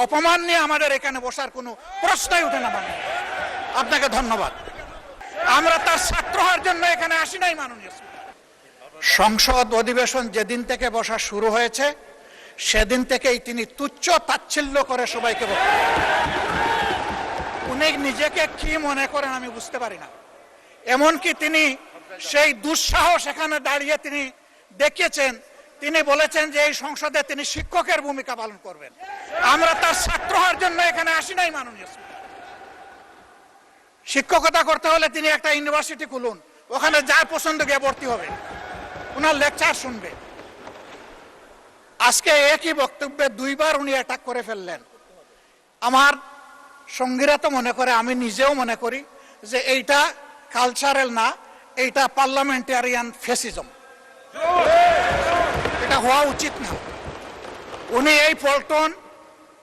অপমান নিয়ে আমাদের এখানে বসার কোনো প্রশ্নই ওঠে না। মানে আপনাকে ধন্যবাদ। আমরা তার ছাত্র হওয়ার জন্য এখানে আসি নাই। মাননীয় সংসদ অধিবেশন যেদিন থেকে বসা শুরু হয়েছে সেদিন থেকেই তিনি তুচ্ছ তাচ্ছিল্য করে সবাইকে উনি নিজেকে কি মনে করেন আমি বুঝতে পারি না। এমনকি তিনি সেই দুঃসাহস এখানে দাঁড়িয়ে তিনি দেখিয়েছেন, তিনি বলেছেন যে এই সংসদে তিনি শিক্ষকের ভূমিকা পালন করবেন। আমরা তার ছাত্র হওয়ার জন্য এখানে আসি নাই। মাননীয় শিক্ষকতা করতে হলে তিনি একটা ইউনিভার্সিটি খুলুন, ওখানে যার পছন্দ গিয়ে ভর্তি হবে, ওনার লেকচার শুনবে। আজকে একই বক্তব্যে দুইবার উনি অ্যাটাক করে ফেললেন। আমার সঙ্গীরা তো মনে করে, আমি নিজেও মনে করি যে এইটা কালচারাল না, এইটা পার্লামেন্টারিয়ান ফ্যাসিজম। এটা হওয়া উচিত না। উনি এই পল্টন